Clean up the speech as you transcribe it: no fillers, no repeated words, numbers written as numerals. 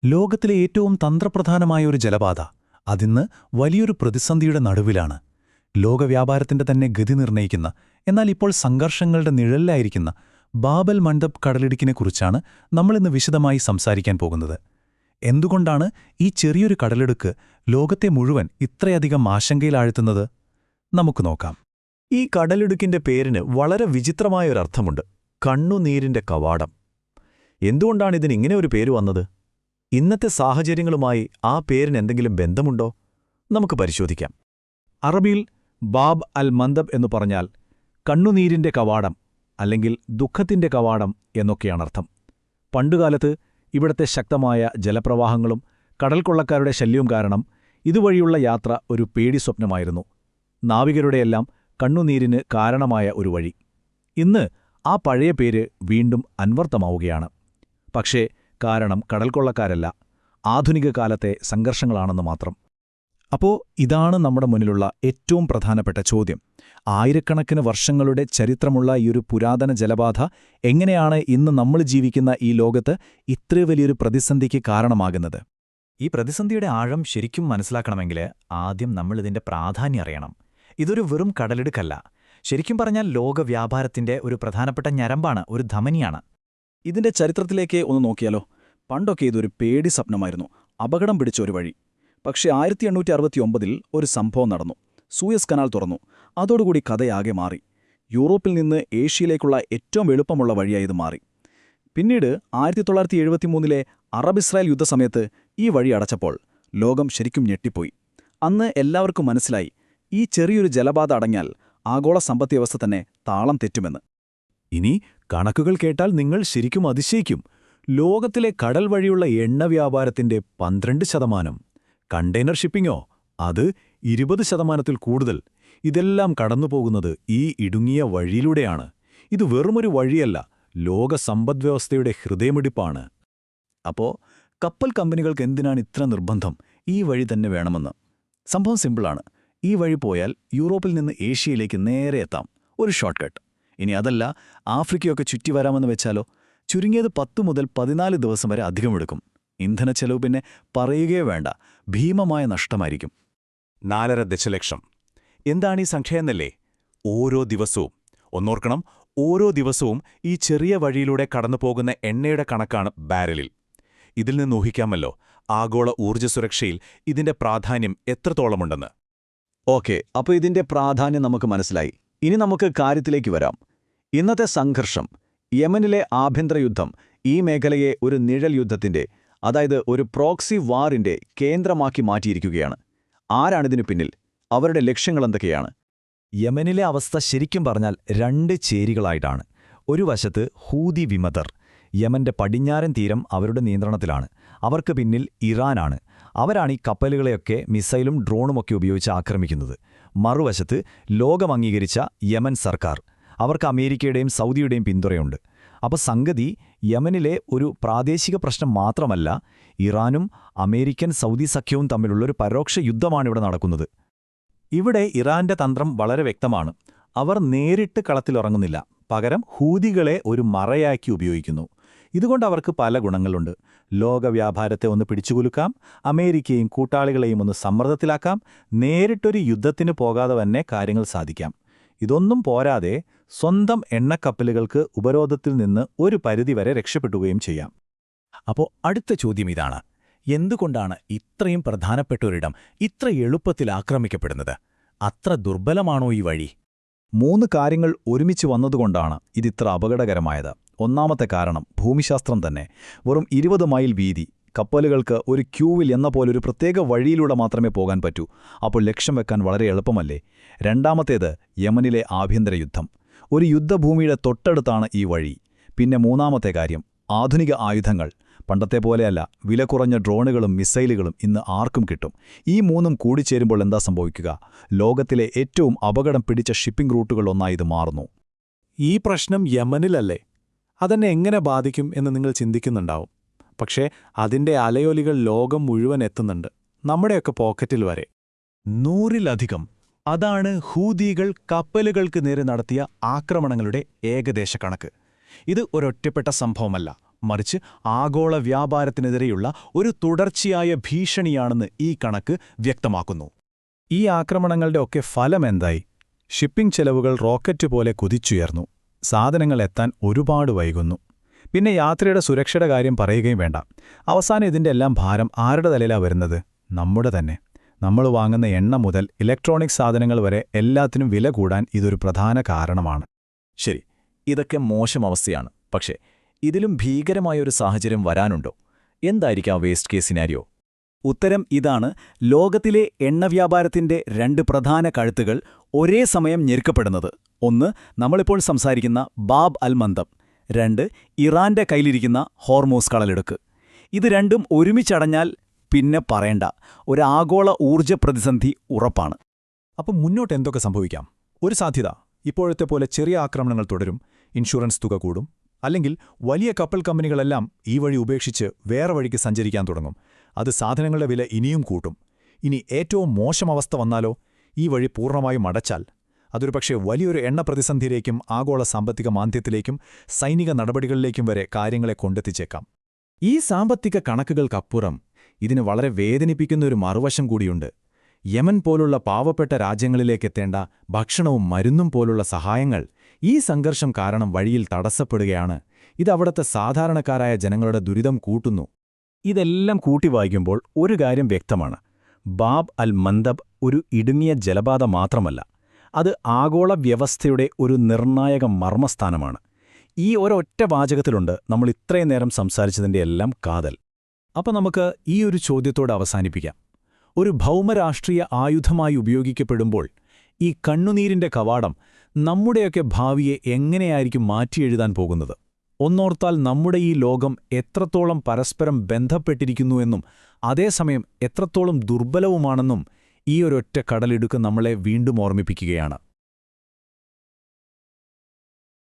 ലോകത്തിലെ ഏറ്റവും തന്ത്രപ്രധാനമായ ഒരു ജലപാത അതിന്ന് വലിയൊരു പ്രതിസന്ധിയുടെ നടുവിലാണ്. ലോകവ്യാപാരത്തിന്റെ തന്നെ ഗതി നിർണ്ണയിക്കുന്ന, എന്നാൽ ഇപ്പോൾ സംഘർഷങ്ങളുടെ നിഴലിലായിരിക്കുന്ന ബാബൽ മണ്ഡപ് കടലിടുക്കിനെക്കുറിച്ചാണ് നമ്മളിന്ന് വിശദമായി സംസാരിക്കാൻ പോകുന്നത്. എന്തുകൊണ്ടാണ് ഈ ചെറിയൊരു കടലിടുക്ക് ലോകത്തെ മുഴുവൻ ഇത്രയധികം ആശങ്കയിലാഴ്ത്തുന്നത്? നമുക്ക് നോക്കാം. ഈ കടലിടുക്കിന്റെ പേരിന് വളരെ വിചിത്രമായൊരർത്ഥമുണ്ട്. കണ്ണുനീരിന്റെ കവാടം. എന്തുകൊണ്ടാണിതിനിങ്ങനെ ഒരു പേര് വന്നത്? ഇന്നത്തെ സാഹചര്യങ്ങളുമായി ആ പേരിന് എന്തെങ്കിലും ബന്ധമുണ്ടോ? നമുക്ക് പരിശോധിക്കാം. അറബിയിൽ ബാബ് അൽ മന്ദബ് എന്നു പറഞ്ഞാൽ കണ്ണുനീരിന്റെ കവാടം അല്ലെങ്കിൽ ദുഃഖത്തിന്റെ കവാടം എന്നൊക്കെയാണർത്ഥം. പണ്ടുകാലത്ത് ഇവിടത്തെ ശക്തമായ ജലപ്രവാഹങ്ങളും കടൽക്കൊള്ളക്കാരുടെ ശല്യവും കാരണം ഇതുവഴിയുള്ള യാത്ര ഒരു പേടിസ്വപ്നമായിരുന്നു. നാവികരുടെയെല്ലാം കണ്ണുനീരിന് കാരണമായ ഒരു വഴി. ഇന്ന് ആ പഴയ പേര് വീണ്ടും അന്വർത്ഥമാവുകയാണ്. പക്ഷേ കാരണം കടൽക്കൊള്ളക്കാരല്ല, ആധുനിക കാലത്തെ സംഘർഷങ്ങളാണെന്ന് മാത്രം. അപ്പോ ഇതാണ് നമ്മുടെ മുന്നിലുള്ള ഏറ്റവും പ്രധാനപ്പെട്ട ചോദ്യം. ആയിരക്കണക്കിന് വർഷങ്ങളുടെ ചരിത്രമുള്ള ഈയൊരു പുരാതന ജലപാത എങ്ങനെയാണ് ഇന്ന് നമ്മൾ ജീവിക്കുന്ന ഈ ലോകത്ത് ഇത്ര വലിയൊരു പ്രതിസന്ധിക്ക് കാരണമാകുന്നത്? ഈ പ്രതിസന്ധിയുടെ ആഴം ശരിക്കും മനസ്സിലാക്കണമെങ്കിൽ ആദ്യം നമ്മളിതിന്റെ പ്രാധാന്യം അറിയണം. ഇതൊരു വെറും കടലിടുക്കല്ല. ശരിക്കും പറഞ്ഞാൽ ലോകവ്യാപാരത്തിന്റെ ഒരു പ്രധാനപ്പെട്ട ഞരമ്പാണ്, ഒരു ധമനിയാണ്. ഇതിന്റെ ചരിത്രത്തിലേക്ക് ഒന്ന് നോക്കിയാലോ. പണ്ടൊക്കെ ഇതൊരു പേടി സ്വപ്നമായിരുന്നു, അപകടം പിടിച്ച ഒരു വഴി. പക്ഷേ 1869 ഒരു സംഭവം നടന്നു. സൂയസ് കനാൽ തുറന്നു. അതോടുകൂടി കഥയാകെ മാറി. യൂറോപ്പിൽ നിന്ന് ഏഷ്യയിലേക്കുള്ള ഏറ്റവും എളുപ്പമുള്ള വഴിയായി ഇത് മാറി. പിന്നീട് 1973 അറബ്-ഇസ്രായേൽ യുദ്ധസമയത്ത് ഈ വഴി അടച്ചപ്പോൾ ലോകം ശരിക്കും ഞെട്ടിപ്പോയി. അന്ന് എല്ലാവർക്കും മനസ്സിലായി, ഈ ചെറിയൊരു ജലപാത അടഞ്ഞാൽ ആഗോള സമ്പദ്വ്യവസ്ഥ തന്നെ താളം തെറ്റുമെന്ന്. ഇനി കണക്കുകൾ കേട്ടാൽ നിങ്ങൾ ശരിക്കും അതിശയിക്കും. ലോകത്തിലെ കടൽ വഴിയുള്ള എണ്ണ വ്യാപാരത്തിന്റെ 12%, കണ്ടെയ്നർ ഷിപ്പിംഗോ അത് 20%-ൽ കൂടുതൽ. ഇതെല്ലാം കടന്നുപോകുന്നത് ഈ ഇടുങ്ങിയ വഴിയിലൂടെയാണ്. ഇത് വെറുമൊരു വഴിയല്ല, ലോക സമ്പദ്വ്യവസ്ഥയുടെ ഹൃദയമിടിപ്പാണ്. അപ്പോ കപ്പൽ കമ്പനികൾക്ക് എന്തിനാണ് ഇത്ര നിർബന്ധം ഈ വഴി തന്നെ വേണമെന്ന്? സംഭവം സിമ്പിളാണ്. ഈ വഴി പോയാൽ യൂറോപ്പിൽ നിന്ന് ഏഷ്യയിലേക്ക് നേരെ എത്താം, ഒരു ഷോർട്ട് കട്ട്. ഇനി അതല്ല, ആഫ്രിക്കയൊക്കെ ചുറ്റി വരാമെന്ന് വെച്ചാലോ, ചുരുങ്ങിയത് 10 മുതൽ 14 ദിവസം വരെ അധികമെടുക്കും. ഇന്ധനച്ചെലവ് പിന്നെ പറയുകയേ വേണ്ട, ഭീമമായ നഷ്ടമായിരിക്കും. 4.5 ദശലക്ഷം. എന്താണ് ഈ സംഖ്യ എന്നല്ലേ? ഓരോ ദിവസവും ഒന്നോർക്കണം, ഓരോ ദിവസവും ഈ ചെറിയ വഴിയിലൂടെ കടന്നുപോകുന്ന എണ്ണയുടെ കണക്കാണ് ബാരലിൽ. ഇതിൽ നിന്ന് ഊഹിക്കാമല്ലോ ആഗോള ഊർജ്ജ സുരക്ഷയിൽ ഇതിന്റെ പ്രാധാന്യം എത്രത്തോളമുണ്ടെന്ന്. ഓക്കെ, അപ്പോൾ ഇതിന്റെ പ്രാധാന്യം നമുക്ക് മനസ്സിലായി. ഇനി നമുക്ക് കാര്യത്തിലേക്ക് വരാം. ഇന്നത്തെ സംഘർഷം, യമനിലെ ആഭ്യന്തര യുദ്ധം, ഈ മേഖലയെ ഒരു നിഴൽ യുദ്ധത്തിന്റെ, അതായത് ഒരു പ്രോക്സി വാറിന്റെ കേന്ദ്രമാക്കി മാറ്റിയിരിക്കുകയാണ്. ആരാണിതിനു പിന്നിൽ? അവരുടെ ലക്ഷ്യങ്ങളെന്തൊക്കെയാണ്? യമനിലെ അവസ്ഥ ശരിക്കും പറഞ്ഞാൽ 2 ചേരികളായിട്ടാണ്. ഒരു വശത്ത് ഹൂതി വിമതർ. യമന്റെ പടിഞ്ഞാറൻ തീരം അവരുടെ നിയന്ത്രണത്തിലാണ്. അവർക്ക് പിന്നിൽ ഇറാനാണ്. അവരാണ് ഈ കപ്പലുകളെയൊക്കെ മിസൈലും ഡ്രോണുമൊക്കെ ഉപയോഗിച്ച് ആക്രമിക്കുന്നത്. മറുവശത്ത് ലോകം അംഗീകരിച്ച യമൻ സർക്കാർ. അവർക്ക് അമേരിക്കയുടെയും സൗദിയുടെയും പിന്തുണയുണ്ട്. അപ്പോൾ സംഗതി യമനിലെ ഒരു പ്രാദേശിക പ്രശ്നം മാത്രമല്ല, ഇറാനും അമേരിക്കൻ സൗദി സഖ്യവും തമ്മിലുള്ളൊരു പരോക്ഷ യുദ്ധമാണിവിടെ നടക്കുന്നത്. ഇവിടെ ഇറാന്റെ തന്ത്രം വളരെ വ്യക്തമാണ്. അവർ നേരിട്ട് കളത്തിലിറങ്ങുന്നില്ല, പകരം ഹൂതികളെ ഒരു മറയാക്കി ഉപയോഗിക്കുന്നു. ഇതുകൊണ്ട് അവർക്ക് പല ഗുണങ്ങളുണ്ട്. ലോകവ്യാപാരത്തെ ഒന്ന് പിടിച്ചുകുലുക്കാം, അമേരിക്കയും കൂട്ടാളികളെയും ഒന്ന് സമ്മർദ്ദത്തിലാക്കാം, നേരിട്ടൊരു യുദ്ധത്തിന് പോകാതെ തന്നെ കാര്യങ്ങൾ സാധിക്കാം. ഇതൊന്നും പോരാതെ സ്വന്തം എണ്ണക്കപ്പലുകൾക്ക് ഉപരോധത്തിൽ നിന്ന് ഒരു പരിധിവരെ രക്ഷപ്പെട്ടുകയും ചെയ്യാം. അപ്പോൾ അടുത്ത ചോദ്യം ഇതാണ്: എന്തുകൊണ്ടാണ് ഇത്രയും പ്രധാനപ്പെട്ടൊരിടം ഇത്ര എളുപ്പത്തിൽ ആക്രമിക്കപ്പെടുന്നത്? അത്ര ദുർബലമാണോ ഈ വഴി? 3 കാര്യങ്ങൾ ഒരുമിച്ച് വന്നതുകൊണ്ടാണ് ഇതിത്ര അപകടകരമായത്. ഒന്നാമത്തെ കാരണം ഭൂമിശാസ്ത്രം തന്നെ. വെറും 20 മൈൽ വീതി. കപ്പലുകൾക്ക് ഒരു ക്യൂവിൽ എന്ന പോലൊരു പ്രത്യേക വഴിയിലൂടെ മാത്രമേ പോകാൻ പറ്റൂ. അപ്പോൾ ലക്ഷ്യം വെക്കാൻ വളരെ എളുപ്പമല്ലേ? രണ്ടാമത്തേത് യമനിലെ ആഭ്യന്തര യുദ്ധം. ഒരു യുദ്ധഭൂമിയുടെ തൊട്ടടുത്താണ് ഈ വഴി. പിന്നെ മൂന്നാമത്തെ കാര്യം ആധുനിക ആയുധങ്ങൾ. പണ്ടത്തെ പോലെയല്ല, വില കുറഞ്ഞ ഡ്രോണുകളും മിസൈലുകളും ഇന്ന് ആർക്കും കിട്ടും. ഈ 3ഉം കൂടിച്ചേരുമ്പോൾ എന്താ സംഭവിക്കുക? ലോകത്തിലെ ഏറ്റവും അപകടം പിടിച്ച ഷിപ്പിംഗ് റൂട്ടുകളൊന്നായി ഇത് മാറുന്നു. ഈ പ്രശ്നം യമനിലല്ലേ? അതെന്നെ എങ്ങനെ ബാധിക്കും എന്ന് നിങ്ങൾ ചിന്തിക്കുന്നുണ്ടാവും. പക്ഷേ അതിന്റെ അലയൊലികൾ ലോകം മുഴുവൻ എത്തുന്നുണ്ട്, നമ്മുടെയൊക്കെ പോക്കറ്റിൽ വരെ. 100-ലധികം. അതാണ് ഹൂതികൾ കപ്പലുകൾക്ക് നേരെ നടത്തിയ ആക്രമണങ്ങളുടെ ഏകദേശ കണക്ക്. ഇത് ഒരൊറ്റപ്പെട്ട സംഭവമല്ല, മറിച്ച് ആഗോള വ്യാപാരത്തിനെതിരെയുള്ള ഒരു തുടർച്ചയായ ഭീഷണിയാണെന്ന് ഈ കണക്ക് വ്യക്തമാക്കുന്നു. ഈ ആക്രമണങ്ങളുടെ ഒക്കെ ഫലമെന്തായി? ഷിപ്പിംഗ് ചെലവുകൾ റോക്കറ്റ് പോലെ കുതിച്ചുയർന്നു. സാധനങ്ങൾ എത്താൻ ഒരുപാട് വൈകുന്നു. പിന്നെ യാത്രയുടെ സുരക്ഷയുടെ കാര്യം പറയുകയും വേണ്ട. അവസാനം ഇതിന്റെ എല്ലാം ഭാരം ആരുടെ തലയിലാണ് വരുന്നത്? നമ്മുടെ തന്നെ. നമ്മൾ വാങ്ങുന്ന എണ്ണ മുതൽ ഇലക്ട്രോണിക് സാധനങ്ങൾ വരെ എല്ലാത്തിനും വില കൂടാൻ ഇതൊരു പ്രധാന കാരണമാണ്. ശരി, ഇതൊക്കെ മോശം അവസ്ഥയാണ്. പക്ഷേ ഇതിലും ഭീകരമായൊരു സാഹചര്യം വരാനുണ്ടോ? എന്തായിരിക്കാം വേസ്റ്റ് കേസ് സിനാരിയോ? ഉത്തരം ഇതാണ്. ലോകത്തിലെ എണ്ണവ്യാപാരത്തിന്റെ 2 പ്രധാന കഴുത്തുകൾ ഒരേ സമയം ഞെരുക്കപ്പെടുന്നത്. ഒന്ന്, നമ്മളിപ്പോൾ സംസാരിക്കുന്ന ബാബ് അൽ മന്ദബ്. 2, ഇറാന്റെ കയ്യിലിരിക്കുന്ന ഹോർമൂസ് കടലിടുക്ക്. ഇത് രണ്ടും ഒരുമിച്ചടഞ്ഞാൽ പിന്നെ പറയണ്ട, ഒരു ആഗോള ഊർജ്ജ പ്രതിസന്ധി ഉറപ്പാണ്. അപ്പം മുന്നോട്ട് എന്തൊക്കെ സംഭവിക്കാം? ഒരു സാധ്യത, ഇപ്പോഴത്തെ പോലെ ചെറിയ ആക്രമണങ്ങൾ തുടരും, ഇൻഷുറൻസ് തുക കൂടും, അല്ലെങ്കിൽ വലിയ കപ്പൽ കമ്പനികളെല്ലാം ഈ വഴി ഉപേക്ഷിച്ച് വേറെ വഴിക്ക് സഞ്ചരിക്കാൻ തുടങ്ങും. അത് സാധനങ്ങളുടെ വില ഇനിയും കൂട്ടും. ഇനി ഏറ്റവും മോശം അവസ്ഥ വന്നാലോ? ഈ വഴി പൂർണ്ണമായും അടച്ചാൽ അതൊരു പക്ഷേ വലിയൊരു എണ്ണ പ്രതിസന്ധിയിലേക്കും ആഗോള സാമ്പത്തിക മാന്ദ്യത്തിലേക്കും സൈനിക നടപടികളിലേക്കും വരെ കാര്യങ്ങളെ കൊണ്ടെത്തിച്ചേക്കാം. ഈ സാമ്പത്തിക കണക്കുകൾക്കപ്പുറം ഇതിന് വളരെ വേദനിപ്പിക്കുന്ന ഒരു മറുവശം കൂടിയുണ്ട്. യമൻ പോലുള്ള പാവപ്പെട്ട രാജ്യങ്ങളിലേക്കെത്തേണ്ട ഭക്ഷണവും മരുന്നും പോലുള്ള സഹായങ്ങൾ ഈ സംഘർഷം കാരണം വഴിയിൽ തടസ്സപ്പെടുകയാണ്. ഇതവിടത്തെ സാധാരണക്കാരായ ജനങ്ങളുടെ ദുരിതം കൂട്ടുന്നു. ഇതെല്ലാം കൂട്ടി വായിക്കുമ്പോൾ ഒരു കാര്യം വ്യക്തമാണ്. ബാബ് അൽ മന്ദബ് ഒരു ഇടുങ്ങിയ ജലപാത മാത്രമല്ല, അത് ആഗോള വ്യവസ്ഥയുടെ ഒരു നിർണായക മർമ്മസ്ഥാനമാണ്. ഈ ഒരൊറ്റ വാചകത്തിലുണ്ട് നമ്മൾ ഇത്രയും നേരം സംസാരിച്ചതിൻ്റെ എല്ലാം കാതൽ. അപ്പം നമുക്ക് ഈ ഒരു ചോദ്യത്തോട് അവസാനിപ്പിക്കാം. ഒരു ഭൗമരാഷ്ട്രീയ ആയുധമായി ഉപയോഗിക്കപ്പെടുമ്പോൾ ഈ കണ്ണുനീരിന്റെ കവാടം നമ്മുടെയൊക്കെ ഭാവിയെ എങ്ങനെയായിരിക്കും മാറ്റിയെഴുതാൻ പോകുന്നത്? ഒന്നോർത്താൽ നമ്മുടെ ഈ ലോകം എത്രത്തോളം പരസ്പരം ബന്ധപ്പെട്ടിരിക്കുന്നുവെന്നും അതേസമയം എത്രത്തോളം ദുർബലവുമാണെന്നും ഈ ഒരൊറ്റ കടലിടുക്ക് നമ്മളെ വീണ്ടും ഓർമ്മിപ്പിക്കുകയാണ്.